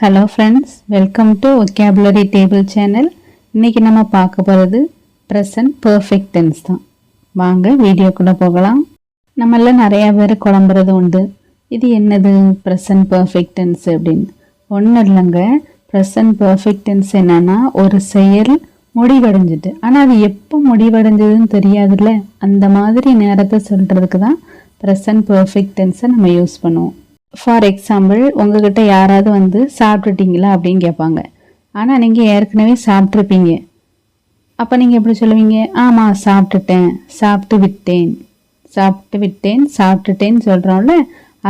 Hello friends, welcome to vocabulary table channel. இன்றைக்கி நம்ம பார்க்க போகிறது ப்ரெசன்ட் பர்ஃபெக்ட் டென்ஸ் தான். வாங்க வீடியோக்குள்ளே போகலாம். நம்மள நிறையா பேர் குழம்புறது உண்டு, இது என்னது ப்ரெசன்ட் பர்ஃபெக்ட் டென்ஸ் அப்படின்னு. ஒன்றும் இல்லைங்க, ப்ரெசன்ட் பர்ஃபெக்ட் டென்ஸ் என்னன்னா ஒரு செயல் முடிவடைஞ்சிட்டு, ஆனால் அது எப்போ முடிவடைஞ்சதுன்னு தெரியாதுல்ல, அந்த மாதிரி நேரத்தை சொல்கிறதுக்கு தான் ப்ரெசன்ட் பர்ஃபெக்ட் டென்ஸை நம்ம யூஸ் பண்ணுவோம். ஃபார் எக்ஸாம்பிள், உங்ககிட்ட யாராவது சாப்பிட்டுட்டீங்களா அப்படின்னு கேட்பாங்க. ஆனால் நீங்கள் ஏற்கனவே சாப்பிட்ருப்பீங்க. அப்போ நீங்கள் எப்படி சொல்லுவீங்க? ஆமாம், சாப்பிட்டுட்டேன், சாப்பிட்டுட்டேன்னு சொல்கிறோம்ல,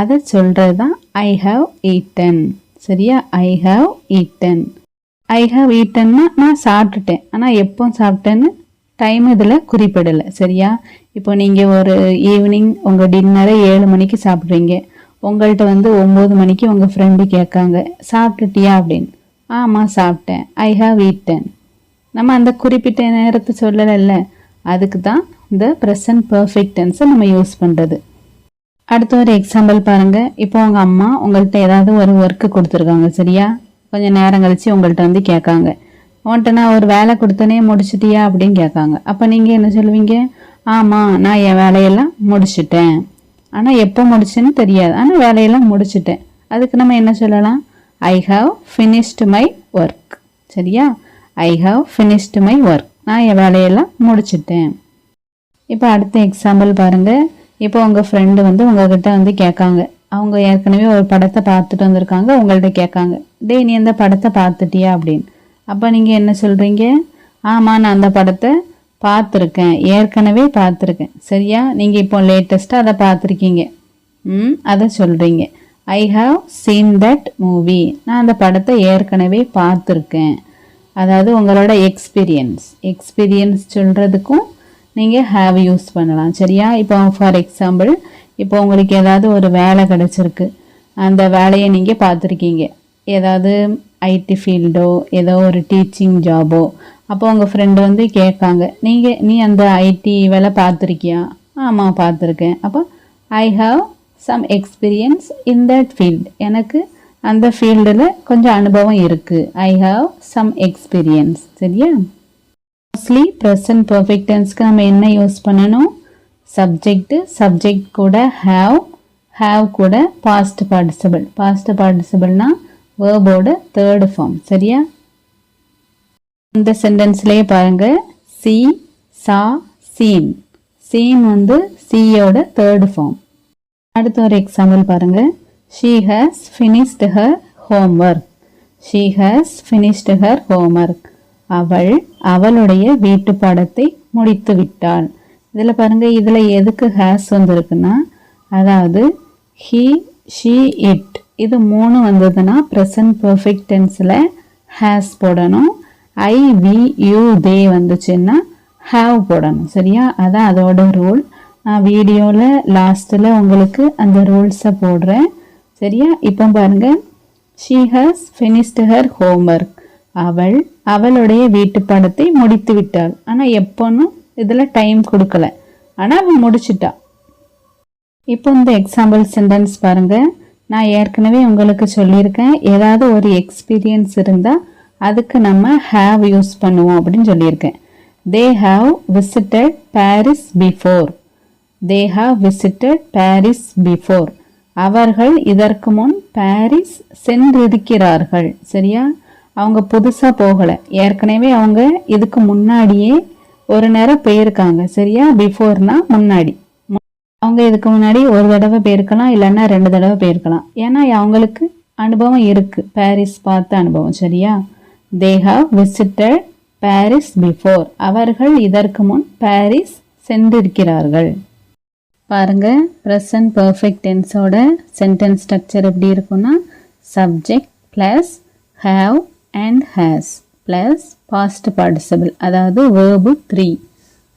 அதை சொல்கிறது தான் ஐ ஹாவ் ஈட்டன். சரியா? ஐ ஹாவ் ஈட்டன்னா நான் சாப்பிட்டுட்டேன், ஆனால் எப்போ சாப்பிட்டேன்னு டைம் இதில் குறிப்பிடலை. சரியா? இப்போ நீங்கள் ஒரு ஈவினிங் உங்கள் டின்னரை 7 மணிக்கு சாப்பிட்றீங்க. உங்கள்கிட்ட 9 மணிக்கு உங்கள் ஃப்ரெண்டு கேட்காங்க, சாப்பிட்டுட்டியா அப்படின்னு. ஆமாம், சாப்பிட்டேன், ஐ ஹாவ் ஈட்டன். நம்ம அந்த குறிப்பிட்ட நேரத்தை சொல்லலைல்ல, அதுக்கு தான் இந்த ப்ரெசன்ட் பர்ஃபெக்ட் டென்ஸை நம்ம யூஸ் பண்ணுறது. அடுத்த ஒரு எக்ஸாம்பிள் பாருங்கள். இப்போ உங்கள் அம்மா உங்கள்கிட்ட ஏதாவது ஒரு ஒர்க்கு கொடுத்துருக்காங்க. சரியா? கொஞ்சம் நேரம் கழித்து உங்கள்கிட்ட கேட்காங்க, உன்கிட்ட நான் ஒரு வேலை கொடுத்தனே, முடிச்சிட்டியா அப்படின்னு கேட்காங்க. அப்போ நீங்கள் என்ன சொல்லுவீங்க? ஆமாம், நான் என் வேலையெல்லாம் முடிச்சிட்டேன், ஆனால் எப்போ முடிச்சுன்னு தெரியாது, ஆனால் வேலையெல்லாம் முடிச்சிட்டேன். அதுக்கு நம்ம என்ன சொல்லலாம்? I have finished my work. சரியா? I have finished my work, நான் என் வேலையெல்லாம் முடிச்சிட்டேன். இப்போ அடுத்த எக்ஸாம்பிள் பாருங்கள். இப்போ உங்கள் ஃப்ரெண்டு உங்ககிட்ட கேட்காங்க, அவங்க ஏற்கனவே ஒரு படத்தை பார்த்துட்டு வந்திருக்காங்க, உங்கள்கிட்ட கேட்காங்க, டேய் நீ அந்த படத்தை பார்த்துட்டியா அப்படின்னு. அப்போ நீங்கள் என்ன சொல்கிறீங்க? ஆமாம், நான் அந்த படத்தை பார்த்துருக்கேன், ஏற்கனவே பார்த்துருக்கேன். சரியா? நீங்கள் இப்போ லேட்டஸ்ட்டாக அதை பார்த்துருக்கீங்க, அதை சொல்கிறீங்க. I have seen that movie, நான் அந்த படத்தை ஏற்கனவே பார்த்துருக்கேன். அதாவது உங்களோட எக்ஸ்பீரியன்ஸ் சொல்கிறதுக்கும் நீங்கள் ஹாவ் யூஸ் பண்ணலாம். சரியா? இப்போ ஃபார் எக்ஸாம்பிள், இப்போ உங்களுக்கு ஏதாவது ஒரு வேலை கிடச்சிருக்கு, அந்த வேலையை நீங்கள் பார்த்துருக்கீங்க, ஏதாவது ஐடி ஃபீல்டோ ஏதோ ஒரு டீச்சிங் ஜாபோ. அப்போ உங்கள் ஃப்ரெண்டு கேட்காங்க, நீ அந்த ஐடி வேலை பார்த்துருக்கியா? ஆமாம், பார்த்துருக்கேன். அப்போ I have some experience in that field, எனக்கு அந்த ஃபீல்டில் கொஞ்சம் அனுபவம் இருக்குது. I have some experience. சரியா? மோஸ்ட்லி ப்ரெசன்ட் பர்ஃபெக்ட் டென்ஸ்க்கு நம்ம என்ன யூஸ் பண்ணணும்? சப்ஜெக்ட் கூட ஹாவ் கூட பாஸ்ட் பார்ட்டிசிபிள்னா வேர்போட தேர்டு ஃபார்ம். சரியா? இந்த சென்டென்ஸ்லேயே பாருங்க, சி, சா, சீன். சீன் சியோட தேர்டு ஃபார்ம். அடுத்த ஒரு எக்ஸாம்பிள் பாருங்க. She has finished her homework. அவளுடைய வீட்டு பாடத்தை முடித்து விட்டாள். இதில் பாருங்க, இதில் எதுக்கு ஹேஸ் வந்திருக்குன்னா, அதாவது ஹீ, ஷீ, இட், இது 3 வந்ததுன்னா ப்ரெசன்ட் பர்ஃபெக்ட் டென்ஸில் ஹேஸ் போடணும். ஐ, வி, யூ, தே வந்துச்சுன்னா ஹாவ் போடணும். சரியா? அதான் அதோட ரூல். நான் வீடியோவில் லாஸ்ட்டில் உங்களுக்கு அந்த ரூல்ஸை போடுறேன். சரியா? இப்போ பாருங்க, she has finished her homework. அவளுடைய வீட்டு பாடத்தை முடித்து விட்டாள். ஆனால் எப்போன்னு இதில் டைம் கொடுக்கல, ஆனால் அவள் முடிச்சிட்டா. இப்போ இந்த எக்ஸாம்பிள் சென்டென்ஸ் பாருங்க. நான் ஏற்கனவே உங்களுக்கு சொல்லியிருக்கேன், ஏதாவது ஒரு எக்ஸ்பீரியன்ஸ் இருந்தால் அதுக்கு நம்ம ஹாவ் யூஸ் பண்ணுவோம் அப்படின்னு சொல்லியிருக்கேன். They have visited Paris before. அவர்கள் இதற்கு முன் பாரிஸ் சென்றிருக்கிறார்கள். சரியா? அவங்க புதுசாக போகலை, ஏற்கனவே அவங்க இதுக்கு முன்னாடியே ஒரு நேரம் போயிருக்காங்க. சரியா? பிஃபோர்னா முன்னாடி. அவங்க இதுக்கு முன்னாடி ஒரு தடவை போயிருக்கலாம், இல்லைன்னா 2 தடவை போயிருக்கலாம். ஏன்னா அவங்களுக்கு அனுபவம் இருக்குது, பாரிஸ் பார்த்த அனுபவம். சரியா? They have visited Paris before. அவர்கள் இதற்கு முன் பாரிஸ் சென்றிருக்கிறார்கள். பாருங்க, ப்ரெசன்ட் பர்ஃபெக்ட் டென்ஸோட சென்டென்ஸ் ஸ்ட்ரக்சர் எப்படி இருக்குன்னா, subject plus have and has plus past participle, அதாவது வேர்பு 3.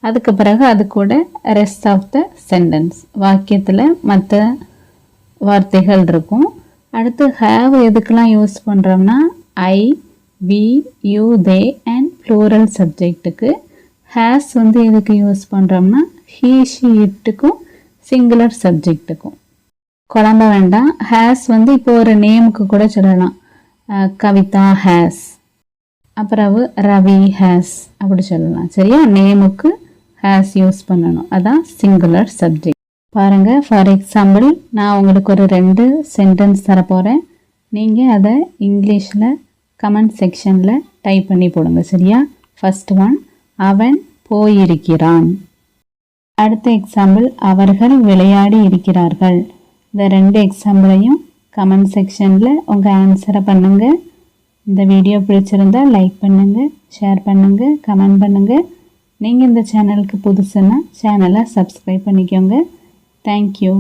அதுக்கு பிறகு அது கூட ரெஸ்ட் ஆஃப் த சென்டென்ஸ், வாக்கியத்தில் மற்ற வார்த்தைகள் இருக்கும். அடுத்து ஹாவ் எதுக்கெல்லாம் யூஸ் பண்ணுறோம்னா, I, we, you, they and plural சப்ஜெக்ட்டுக்கு. ஹேஸ் எதுக்கு யூஸ் பண்ணுறோம்னா, ஹீ, ஷி, இட்டுக்கும் சிங்குலர் சப்ஜெக்ட்டுக்கும். குழம்ப வேண்டாம். ஹேஸ் இப்போ ஒரு நேமுக்கு கூட சொல்லலாம். கவிதா ஹேஸ், அப்புறம் ரவி ஹேஸ் அப்படி சொல்லலாம். சரியா? நேமுக்கு ஹேஸ் யூஸ் பண்ணணும். அதான் சிங்குலர் சப்ஜெக்ட். பாருங்கள், ஃபார் எக்ஸாம்பிள் நான் உங்களுக்கு ஒரு 2 சென்டென்ஸ் தரப்போகிறேன். நீங்கள் அதை இங்கிலீஷில் கமெண்ட் செக்ஷனில் டைப் பண்ணி போடுங்க. சரியா? ஃபர்ஸ்ட் ஒன், அவன் போயிருக்கிறான். அடுத்த எக்ஸாம்பிள், அவர்கள் விளையாடி இருக்கிறார்கள். இந்த 2 எக்ஸாம்பிளையும் கமெண்ட் செக்ஷனில் உங்கள் ஆன்சரை பண்ணுங்கள். இந்த வீடியோ பிடிச்சிருந்தால் லைக் பண்ணுங்கள், ஷேர் பண்ணுங்கள், கமெண்ட் பண்ணுங்கள். நீங்கள் இந்த சேனலுக்கு புதுசுன்னா சேனலை சப்ஸ்கிரைப் பண்ணிக்கோங்க. தேங்க்யூ.